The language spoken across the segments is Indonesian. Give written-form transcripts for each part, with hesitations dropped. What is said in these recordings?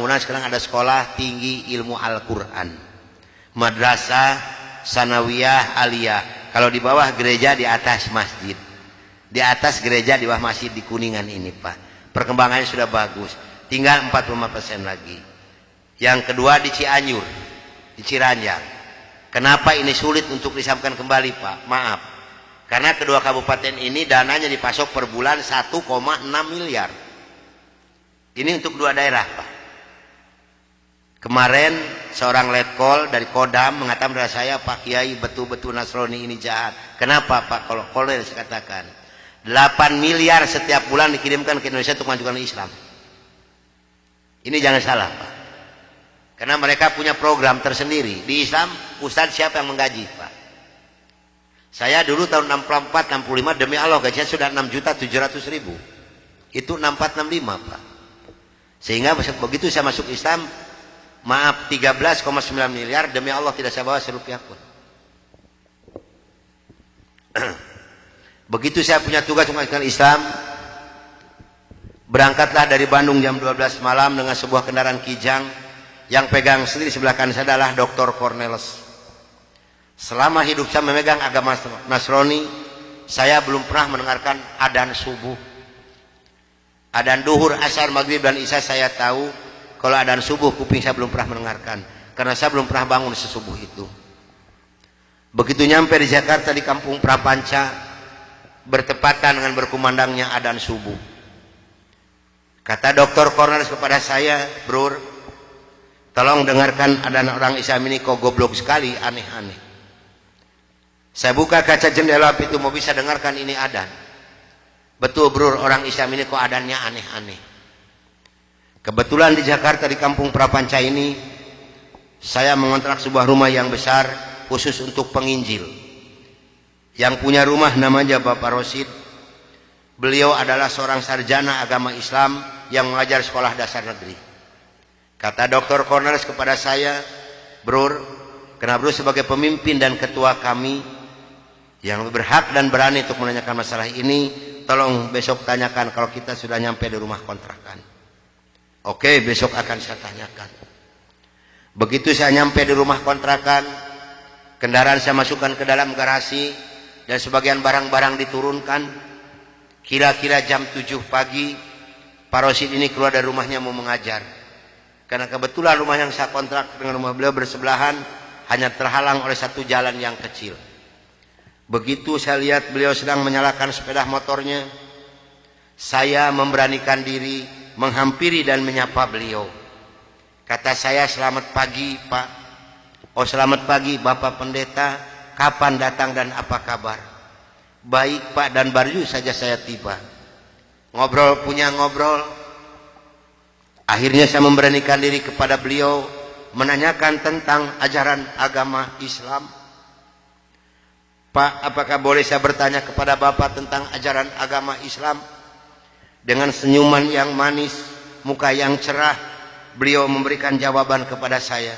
bangunan sekarang ada sekolah tinggi ilmu Al-Quran, madrasah sanawiyah aliyah. Kalau di bawah gereja, di atas masjid. Di atas gereja, di bawah masjid di Kuningan ini Pak. Perkembangannya sudah bagus. Tinggal 45% lagi. Yang kedua di Cianjur, di Ciranjang. Kenapa ini sulit untuk disambungkan kembali Pak? Maaf. Karena kedua kabupaten ini dananya dipasok per bulan 1,6 miliar. Ini untuk dua daerah Pak. Kemarin seorang letkol dari Kodam mengatakan kepada saya, Pak Kiai betul-betul Nasrani ini jahat. Kenapa Pak? Kalau kolel saya katakan 8 miliar setiap bulan dikirimkan ke Indonesia untuk mengajukan Islam. Ini jangan salah Pak. Karena mereka punya program tersendiri. Di Islam Ustadz siapa yang menggaji Pak? Saya dulu tahun 64, 65 demi Allah gajinya sudah 6.700.000. Itu 64, 65 Pak. Sehingga begitu saya masuk Islam, maaf 13,9 miliar demi Allah tidak saya bawa serupiah pun. Begitu saya punya tugas mengajarkan Islam, berangkatlah dari Bandung jam 12 malam dengan sebuah kendaraan Kijang. Yang pegang sendiri sebelah kanan saya adalah Dr. Cornelis. Selama hidup saya memegang agama Nasrani, saya belum pernah mendengarkan adzan subuh. Adzan duhur, asar, maghrib dan isya saya tahu. Kalau adzan subuh kuping saya belum pernah mendengarkan, karena saya belum pernah bangun sesubuh itu. Begitu nyampe di Jakarta di Kampung Prapanca, bertepatan dengan berkumandangnya adzan subuh. Kata Dr. Cornelis kepada saya, "Bro, tolong dengarkan adzan orang Islam ini kok goblok sekali, aneh-aneh." Saya buka kaca jendela itu mau bisa dengarkan ini adzan. Betul bro, orang Islam ini kok adzannya aneh-aneh. Kebetulan di Jakarta di Kampung Prapanca ini saya mengontrak sebuah rumah yang besar khusus untuk penginjil. Yang punya rumah namanya Bapak Rosid. Beliau adalah seorang sarjana agama Islam yang mengajar sekolah dasar negeri. Kata Dr. Cornelis kepada saya, "Bro, karena bro sebagai pemimpin dan ketua kami yang berhak dan berani untuk menanyakan masalah ini, tolong besok tanyakan kalau kita sudah nyampe di rumah kontrakan." Oke, besok akan saya tanyakan. Begitu saya nyampe di rumah kontrakan, kendaraan saya masukkan ke dalam garasi dan sebagian barang-barang diturunkan. Kira-kira jam 7 pagi, Pak Rosid ini keluar dari rumahnya mau mengajar. Karena kebetulan rumah yang saya kontrak dengan rumah beliau bersebelahan, hanya terhalang oleh satu jalan yang kecil. Begitu saya lihat beliau sedang menyalakan sepeda motornya, saya memberanikan diri menghampiri dan menyapa beliau. Kata saya, "Selamat pagi Pak." "Oh selamat pagi Bapak Pendeta, kapan datang dan apa kabar?" "Baik Pak, dan baru saja saya tiba." Ngobrol punya ngobrol. Akhirnya saya memberanikan diri kepada beliau menanyakan tentang ajaran agama Islam. "Pak, apakah boleh saya bertanya kepada Bapak tentang ajaran agama Islam?" Dengan senyuman yang manis, muka yang cerah, beliau memberikan jawaban kepada saya.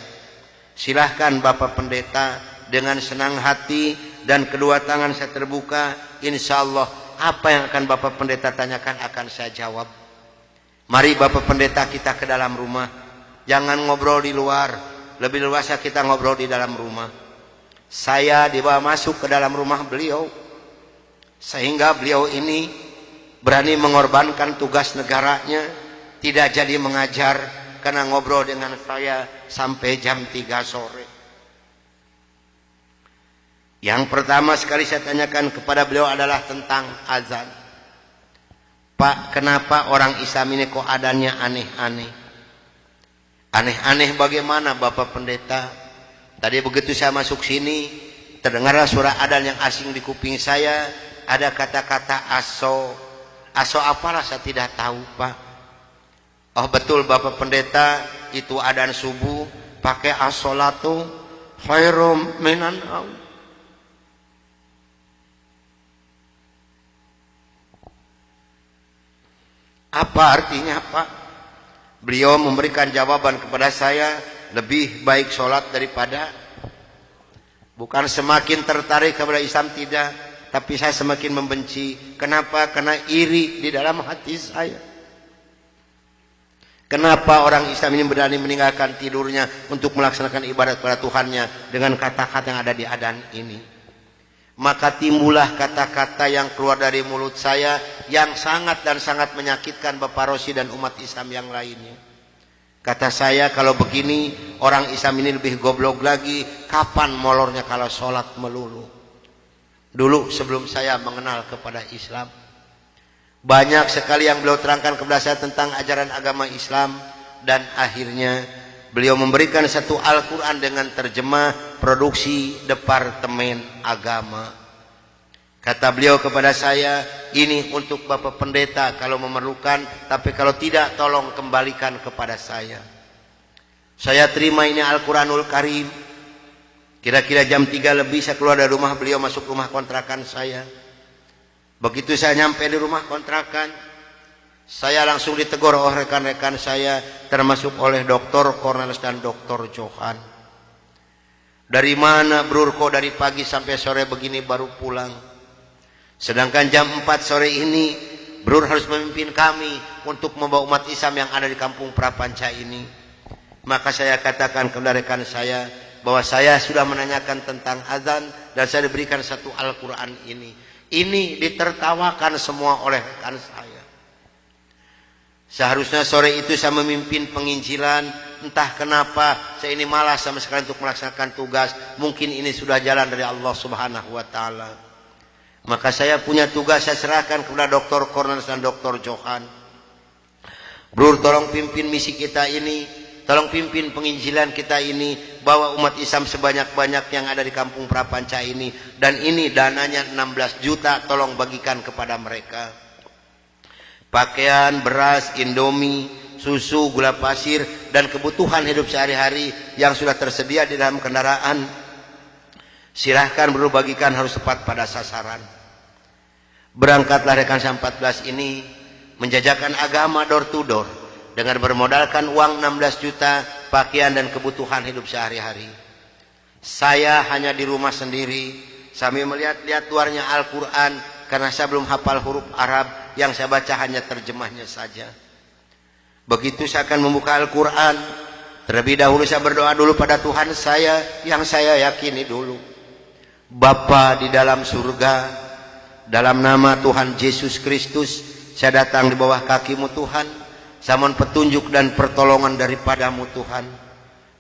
"Silahkan Bapak Pendeta." Dengan senang hati dan kedua tangan saya terbuka, insya Allah apa yang akan Bapak Pendeta tanyakan akan saya jawab. Mari Bapak Pendeta kita ke dalam rumah. Jangan ngobrol di luar, lebih luas kita ngobrol di dalam rumah. Saya dibawa masuk ke dalam rumah beliau, sehingga beliau ini berani mengorbankan tugas negaranya, tidak jadi mengajar karena ngobrol dengan saya sampai jam 3 sore. Yang pertama sekali saya tanyakan kepada beliau adalah tentang azan. "Pak, kenapa orang Islam ini kok adanya aneh-aneh?" "Aneh-aneh bagaimana Bapak Pendeta?" Tadi begitu saya masuk sini, terdengarlah suara adzan yang asing di kuping saya. Ada kata-kata aso. Aso apalah saya tidak tahu Pak. "Oh betul Bapak Pendeta, itu adzan subuh pakai as-sholatu khairum minan naum." Apa artinya Pak? Beliau memberikan jawaban kepada saya, lebih baik sholat daripada. Bukan semakin tertarik kepada Islam, tidak, tapi saya semakin membenci. Kenapa? Karena iri di dalam hati saya. Kenapa orang Islam ini berani meninggalkan tidurnya untuk melaksanakan ibadat kepada Tuhannya dengan kata-kata yang ada di adzan ini? Maka timbullah kata-kata yang keluar dari mulut saya yang sangat dan sangat menyakitkan Bapak Rosi dan umat Islam yang lainnya. Kata saya, kalau begini orang Islam ini lebih goblok lagi, kapan molornya kalau sholat melulu? Dulu sebelum saya mengenal kepada Islam, banyak sekali yang beliau terangkan kepada saya tentang ajaran agama Islam, dan akhirnya beliau memberikan satu Al-Quran dengan terjemah produksi Departemen Agama. Kata beliau kepada saya, ini untuk Bapak Pendeta kalau memerlukan, tapi kalau tidak tolong kembalikan kepada saya. Saya terima ini Al-Quranul Karim. Kira-kira jam 3 lebih saya keluar dari rumah beliau, masuk rumah kontrakan saya. Begitu saya nyampe di rumah kontrakan, saya langsung ditegur oleh rekan-rekan saya, termasuk oleh Dr. Cornelis dan Dr. Johan. Dari mana Brur, kok dari pagi sampai sore begini baru pulang? Sedangkan jam 4 sore ini Brur harus memimpin kami untuk membawa umat Islam yang ada di kampung Prapanca ini. Maka saya katakan kepada rekan saya bahwa saya sudah menanyakan tentang azan dan saya diberikan satu Al-Quran ini. Ini ditertawakan semua oleh rekan saya. Seharusnya sore itu saya memimpin penginjilan. Entah kenapa saya ini malas sama sekali untuk melaksanakan tugas. Mungkin ini sudah jalan dari Allah Subhanahu wa Ta'ala. Maka saya punya tugas, saya serahkan kepada Dr. Cornelis dan Dr. Johan. Brur, tolong pimpin misi kita ini. Tolong pimpin penginjilan kita ini, bawa umat Islam sebanyak-banyak yang ada di kampung Prapanca ini, dan ini dananya 16 juta, tolong bagikan kepada mereka. Pakaian, beras, indomie, susu, gula pasir, dan kebutuhan hidup sehari-hari yang sudah tersedia di dalam kendaraan, silahkan bagikan, harus tepat pada sasaran. Berangkatlah rekan 14 ini menjajakan agama door to door dengan bermodalkan uang 16 juta, pakaian dan kebutuhan hidup sehari-hari. Saya hanya di rumah sendiri sambil melihat-lihat luarnya Al-Quran, karena saya belum hafal huruf Arab, yang saya baca hanya terjemahnya saja. Begitu saya akan membuka Al-Quran, terlebih dahulu saya berdoa dulu pada Tuhan saya yang saya yakini dulu. Bapa di dalam surga, dalam nama Tuhan Yesus Kristus, saya datang di bawah kaki-Mu Tuhan. Saya mohon petunjuk dan pertolongan daripada-Mu Tuhan.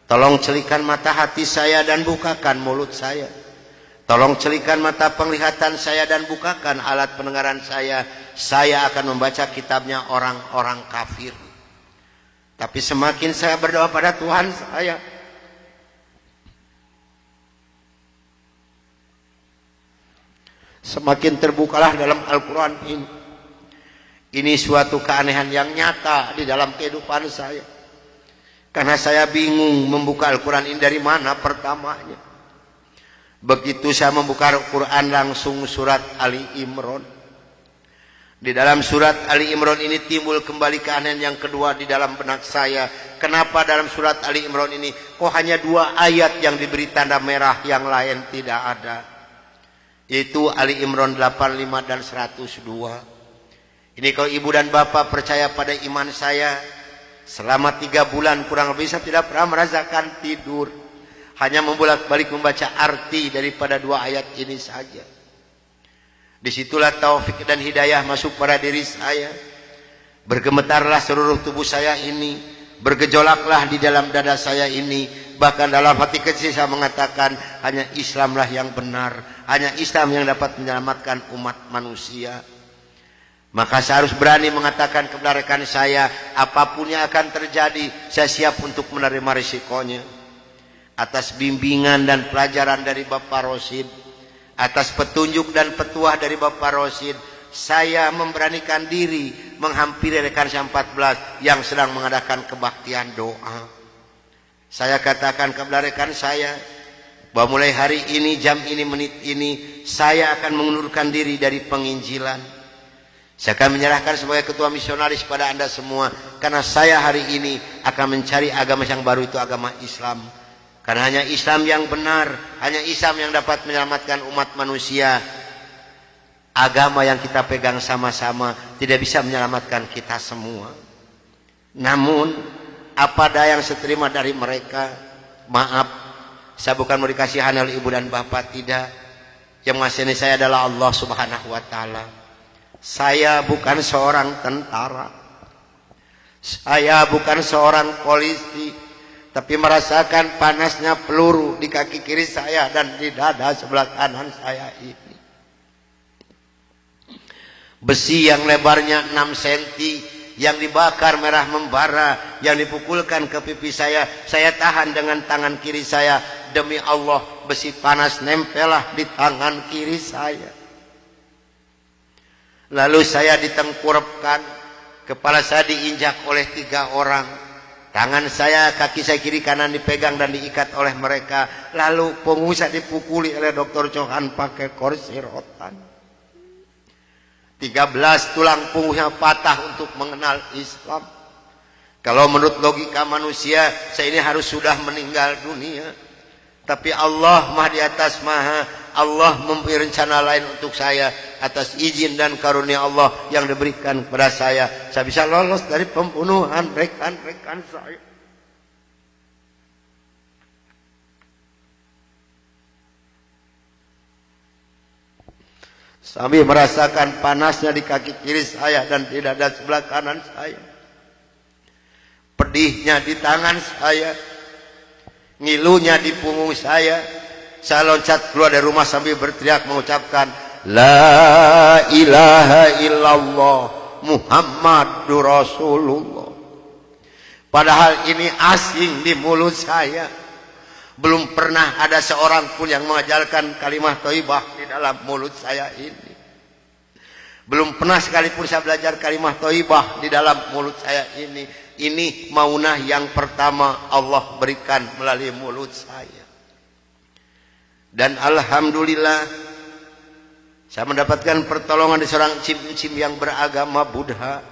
Tolong celikan mata hati saya dan bukakan mulut saya. Tolong celikan mata penglihatan saya dan bukakan alat pendengaran saya. Saya akan membaca kitabnya orang-orang kafir. Tapi semakin saya berdoa pada Tuhan saya, semakin terbukalah dalam Al-Quran ini. Ini suatu keanehan yang nyata di dalam kehidupan saya. Karena saya bingung membuka Al-Quran ini dari mana pertamanya. Begitu saya membuka Al-Quran langsung surat Ali Imran. Di dalam surat Ali Imran ini timbul kembali keanehan yang kedua di dalam benak saya. Kenapa dalam surat Ali Imran ini kok hanya 2 ayat yang diberi tanda merah, yang lain tidak ada? Yaitu Ali Imran 85 dan 102. Ini kalau ibu dan bapak percaya pada iman saya, selama 3 bulan kurang lebih saya tidak pernah merasakan tidur. Hanya membolak-balik membaca arti daripada 2 ayat ini saja. Disitulah taufik dan hidayah masuk pada diri saya. Bergemetarlah seluruh tubuh saya ini. Bergejolaklah di dalam dada saya ini. Bahkan dalam hati kecil saya mengatakan, hanya Islamlah yang benar. Hanya Islam yang dapat menyelamatkan umat manusia. Maka saya harus berani mengatakan kepada rekan saya, apapun yang akan terjadi, saya siap untuk menerima risikonya. Atas bimbingan dan pelajaran dari Bapak Rosid, atas petunjuk dan petuah dari Bapak Rosid, saya memberanikan diri menghampiri rekan saya 14 yang sedang mengadakan kebaktian doa. Saya katakan kepada rekan saya, bahwa mulai hari ini, jam ini, menit ini, saya akan mengundurkan diri dari penginjilan. Saya akan menyerahkan sebagai ketua misionaris pada Anda semua. Karena saya hari ini akan mencari agama yang baru, itu agama Islam. Karena hanya Islam yang benar, hanya Islam yang dapat menyelamatkan umat manusia. Agama yang kita pegang sama-sama tidak bisa menyelamatkan kita semua. Namun apa daya yang saya terima dari mereka, maaf, saya bukan mau dikasihan oleh ibu dan bapak, tidak. Yang mengasihani saya adalah Allah Subhanahu wa taala. Saya bukan seorang tentara, saya bukan seorang polisi, tapi merasakan panasnya peluru di kaki kiri saya dan di dada sebelah kanan saya ini. Besi yang lebarnya 6 cm yang dibakar merah membara, yang dipukulkan ke pipi saya tahan dengan tangan kiri saya. Demi Allah, besi panas nempelah di tangan kiri saya. Lalu saya ditengkurapkan, kepala saya diinjak oleh 3 orang. Tangan saya, kaki saya kiri kanan dipegang dan diikat oleh mereka. Lalu punggung saya dipukuli oleh Dr. Johan pakai kursi rotan. 13 tulang punggungnya patah untuk mengenal Islam. Kalau menurut logika manusia, saya ini harus sudah meninggal dunia. Tapi Allah Maha di atas Maha, Allah mempunyai rencana lain untuk saya. Atas izin dan karunia Allah yang diberikan kepada saya bisa lolos dari pembunuhan rekan-rekan saya. Sambil merasakan panasnya di kaki kiri saya dan di dada sebelah kanan saya. Pedihnya di tangan saya. Ngilunya di punggung saya. Saya loncat keluar dari rumah sambil berteriak mengucapkan La ilaha illallah Muhammadur Rasulullah. Padahal ini asing di mulut saya. Belum pernah ada seorang pun yang mengajarkan kalimat thayyibah di dalam mulut saya ini. Belum pernah sekalipun saya belajar kalimat thayyibah di dalam mulut saya ini. Ini maunah yang pertama Allah berikan melalui mulut saya. Dan alhamdulillah saya mendapatkan pertolongan dari seorang cim-cim yang beragama Buddha.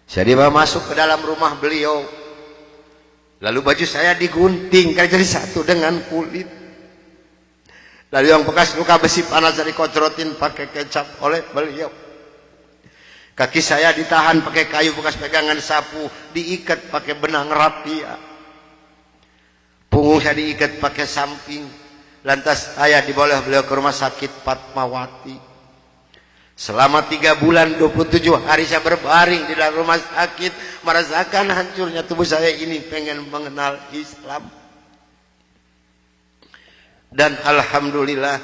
Saya dibawa masuk ke dalam rumah beliau. Lalu baju saya digunting jadi satu dengan kulit. Lalu yang bekas luka besi panas dari kocrotin pakai kecap oleh beliau. Kaki saya ditahan pakai kayu bekas pegangan sapu, diikat pakai benang rapia. Punggung saya diikat pakai samping. Lantas saya dibawa beliau ke rumah sakit Fatmawati. Selama 3 bulan 27 hari saya berbaring di dalam rumah sakit, merasakan hancurnya tubuh saya ini, pengen mengenal Islam. Dan alhamdulillah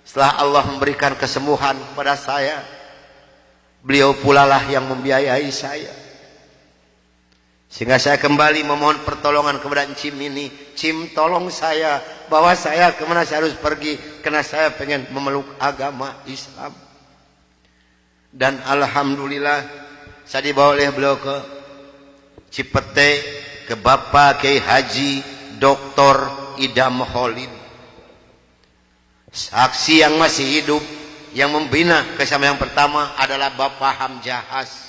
setelah Allah memberikan kesembuhan kepada saya, beliau pula lah yang membiayai saya. Sehingga saya kembali memohon pertolongan kepada Cim ini. Cim, tolong saya, bawa saya kemana saya harus pergi, karena saya pengen memeluk agama Islam. Dan alhamdulillah saya dibawa oleh beliau ke Cipete, ke Bapak Kiai Haji Dr. Idam Khalid, saksi yang masih hidup, yang membina kesama yang pertama adalah Bapak Hamjahas.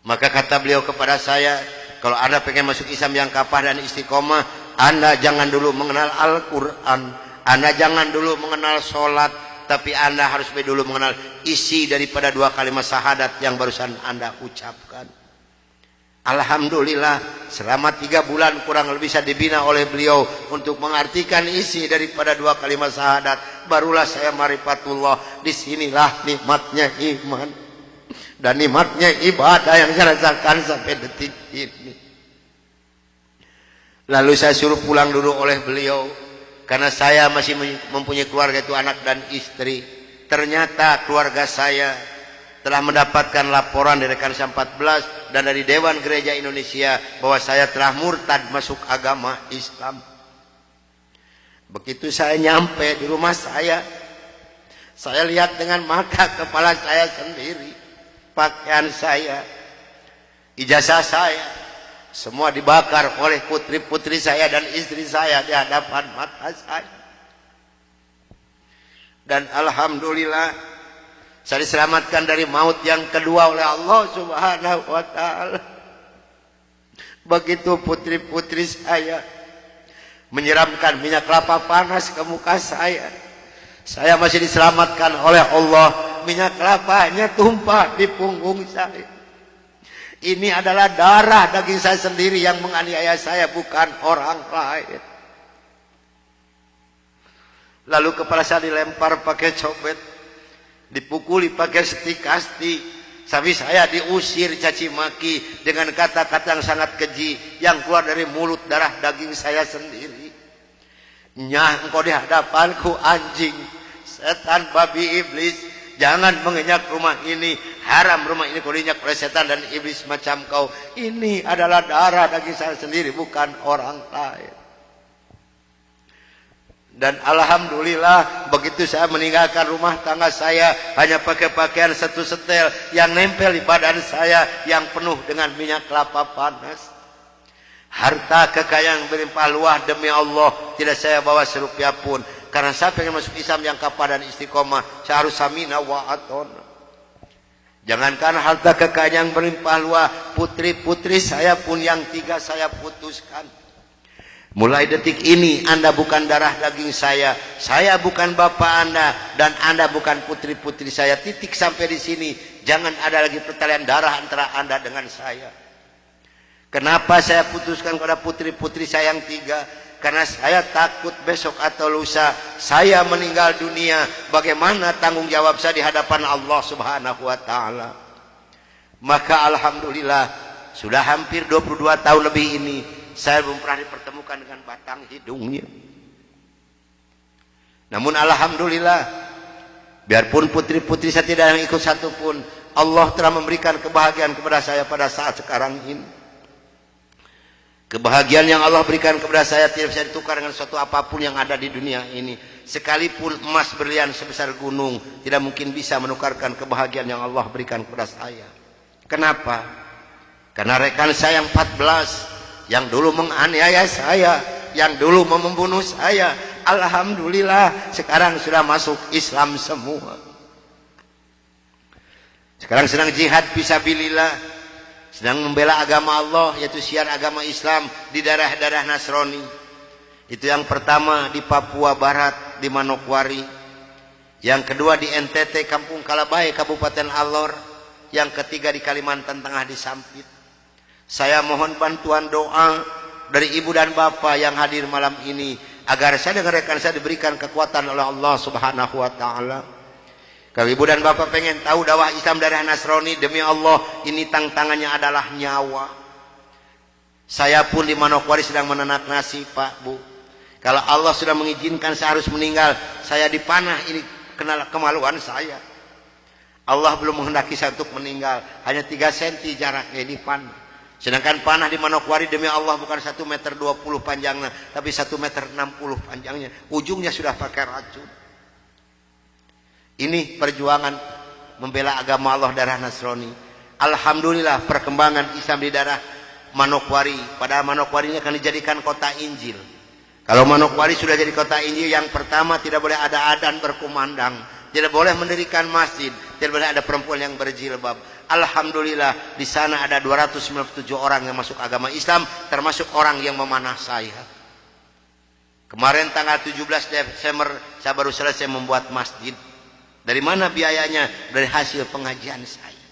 Maka kata beliau kepada saya, kalau Anda pengen masuk Islam yang kafah dan istiqomah, Anda jangan dulu mengenal Al-Quran, Anda jangan dulu mengenal sholat, tapi Anda harus dulu mengenal isi daripada 2 kalimat syahadat yang barusan Anda ucapkan. Alhamdulillah selama 3 bulan kurang lebih saya dibina oleh beliau untuk mengartikan isi daripada 2 kalimat syahadat. Barulah saya marifatullah. Disinilah nikmatnya iman dan nikmatnya ibadah yang saya rasakan sampai detik ini. Lalu saya suruh pulang dulu oleh beliau, karena saya masih mempunyai keluarga, itu anak dan istri. Ternyata keluarga saya telah mendapatkan laporan dari rekan 14 dan dari Dewan Gereja Indonesia bahwa saya telah murtad masuk agama Islam. Begitu saya nyampe di rumah saya lihat dengan mata kepala saya sendiri, pakaian saya, ijazah saya, semua dibakar oleh putri-putri saya dan istri saya di hadapan mata saya. Dan alhamdulillah saya diselamatkan dari maut yang kedua oleh Allah Subhanahu wa taala. Begitu putri-putri saya menyiramkan minyak kelapa panas ke muka saya masih diselamatkan oleh Allah. Minyak kelapanya tumpah di punggung saya. Ini adalah darah daging saya sendiri yang menganiaya saya, bukan orang lain. Lalu kepala saya dilempar pakai cobek, dipukuli pakai setikasti, sampai saya diusir caci maki dengan kata-kata yang sangat keji yang keluar dari mulut darah daging saya sendiri. Nyah, engkau di hadapanku anjing, setan, babi, iblis, jangan menginjak rumah ini, haram rumah ini kau diinjak oleh setan dan iblis macam kau. Ini adalah darah daging saya sendiri, bukan orang lain. Dan alhamdulillah begitu saya meninggalkan rumah tangga saya, hanya pakai pakaian satu setel yang nempel di badan saya yang penuh dengan minyak kelapa panas. Harta kekayaan berlimpah luah demi Allah tidak saya bawa serupiah pun, karena saya pengen masuk Islam yang kapal dan istiqomah. Saya harus samina wa atona. Jangankan harta kekayaan yang berlimpah luah, putri-putri saya pun yang 3 saya putuskan. Mulai detik ini Anda bukan darah daging saya bukan bapak Anda, dan Anda bukan putri-putri saya. Titik sampai di sini. Jangan ada lagi pertalian darah antara Anda dengan saya. Kenapa saya putuskan kepada putri-putri saya yang 3? Karena saya takut besok atau lusa saya meninggal dunia, bagaimana tanggung jawab saya di hadapan Allah Subhanahu wa taala. Maka alhamdulillah sudah hampir 22 tahun lebih ini saya belum pernah dipertemukan dengan batang hidungnya. Namun alhamdulillah, biarpun putri-putri saya tidak yang ikut satu pun, Allah telah memberikan kebahagiaan kepada saya pada saat sekarang ini. Kebahagiaan yang Allah berikan kepada saya tidak bisa ditukar dengan sesuatu apapun yang ada di dunia ini. Sekalipun emas berlian sebesar gunung tidak mungkin bisa menukarkan kebahagiaan yang Allah berikan kepada saya. Kenapa? Karena rekan saya yang 14 yang dulu menganiaya saya, yang dulu membunuh saya, alhamdulillah sekarang sudah masuk Islam semua. Sekarang sedang jihad fisabilillah, sedang membela agama Allah, yaitu siar agama Islam di daerah-daerah Nasrani. Itu yang pertama di Papua Barat, di Manokwari. Yang kedua di NTT, Kampung Kalabai, Kabupaten Alor. Yang ketiga di Kalimantan Tengah, di Sampit. Saya mohon bantuan doa dari ibu dan bapak yang hadir malam ini, agar saya dengan rekan saya diberikan kekuatan oleh Allah Subhanahu wa taala. Kalau ibu dan bapak pengen tahu dakwah Islam daerah Nasrani, demi Allah ini tantangannya adalah nyawa. Saya pun di Manokwari sedang menanak nasi, Pak, Bu. Kalau Allah sudah mengizinkan saya harus meninggal, saya dipanah, ini kenal kemaluan saya. Allah belum menghendaki saya untuk meninggal, hanya 3 cm jaraknya dipanah. Sedangkan panah di Manokwari demi Allah bukan 1,20 meter panjangnya, tapi 1,60 meter panjangnya. Ujungnya sudah pakai racun. Ini perjuangan membela agama Allah daerah Nasrani. Alhamdulillah perkembangan Islam di daerah Manokwari. Padahal Manokwari ini akan dijadikan kota Injil. Kalau Manokwari sudah jadi kota Injil, yang pertama tidak boleh ada adzan berkumandang, tidak boleh mendirikan masjid, tidak boleh ada perempuan yang berjilbab. Alhamdulillah di sana ada 297 orang yang masuk agama Islam, termasuk orang yang memanah saya. Kemarin tanggal 17 Desember saya baru selesai membuat masjid. Dari mana biayanya? Dari hasil pengajian saya.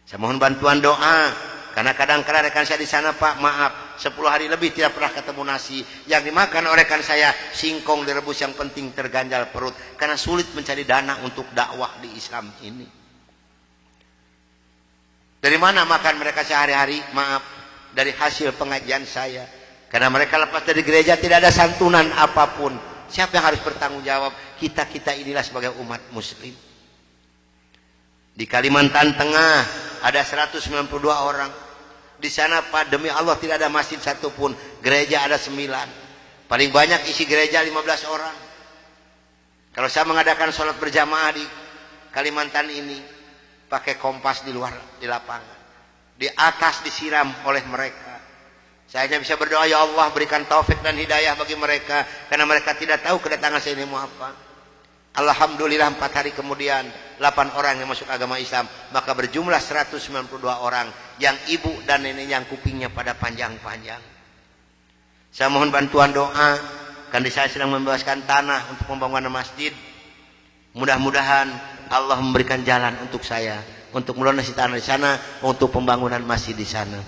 Saya mohon bantuan doa, karena kadang-kadang rekan saya di sana, Pak, maaf, 10 hari lebih tidak pernah ketemu nasi. Yang dimakan oleh rekan saya singkong direbus, yang penting terganjal perut, karena sulit mencari dana untuk dakwah di Islam ini. Dari mana makan mereka sehari-hari? Maaf, dari hasil pengajian saya. Karena mereka lepas dari gereja tidak ada santunan apapun. Siapa yang harus bertanggung jawab? Kita inilah sebagai umat muslim. Di Kalimantan Tengah ada 192 orang. Di sana, Pak, demi Allah tidak ada masjid satupun. Gereja ada 9. Paling banyak isi gereja 15 orang. Kalau saya mengadakan sholat berjamaah di Kalimantan ini, pakai kompas di luar, di lapangan. Di atas disiram oleh mereka. Saya hanya bisa berdoa, ya Allah berikan taufik dan hidayah bagi mereka, karena mereka tidak tahu kedatangan saya ini mau apa. Alhamdulillah 4 hari kemudian 8 orang yang masuk agama Islam, maka berjumlah 192 orang yang ibu dan neneknya yang kupingnya pada panjang-panjang. Saya mohon bantuan doa, karena saya sedang membebaskan tanah untuk pembangunan masjid. Mudah-mudahan Allah memberikan jalan untuk saya untuk melunasi tanah di sana, untuk pembangunan masjid di sana.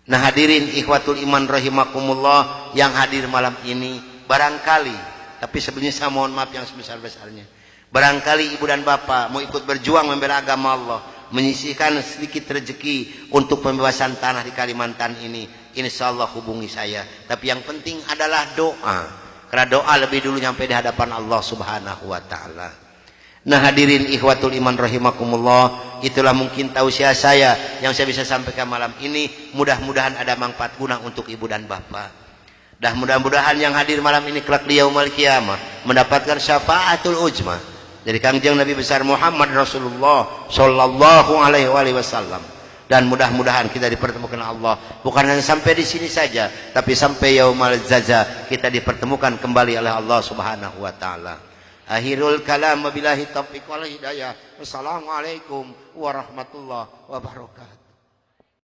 Nah hadirin ikhwatul iman rahimakumullah yang hadir malam ini, barangkali, tapi sebelumnya saya mohon maaf yang sebesar-besarnya, barangkali ibu dan bapak mau ikut berjuang membela agama Allah, menyisihkan sedikit rezeki untuk pembebasan tanah di Kalimantan ini, insya Allah hubungi saya. Tapi yang penting adalah doa, karena doa lebih dulu nyampe di hadapan Allah subhanahu wa ta'ala. Nah hadirin ikhwatul iman rahimakumullah, itulah mungkin tausiah saya yang saya bisa sampaikan malam ini. Mudah-mudahan ada manfaat guna untuk ibu dan bapak. Dan mudah-mudahan yang hadir malam ini kelak di yaumul qiyamah mendapatkan syafaatul ujma dari Kangjeng Nabi besar Muhammad Rasulullah sallallahu alaihi wasallam. Dan mudah-mudahan kita dipertemukan Allah bukan hanya sampai di sini saja, tapi sampai yaumul jaza kita dipertemukan kembali oleh Allah subhanahu wa ta'ala. Akhirul kalam wabillahi taufiq wal hidayah. Wassalamualaikum warahmatullahi wabarakatuh.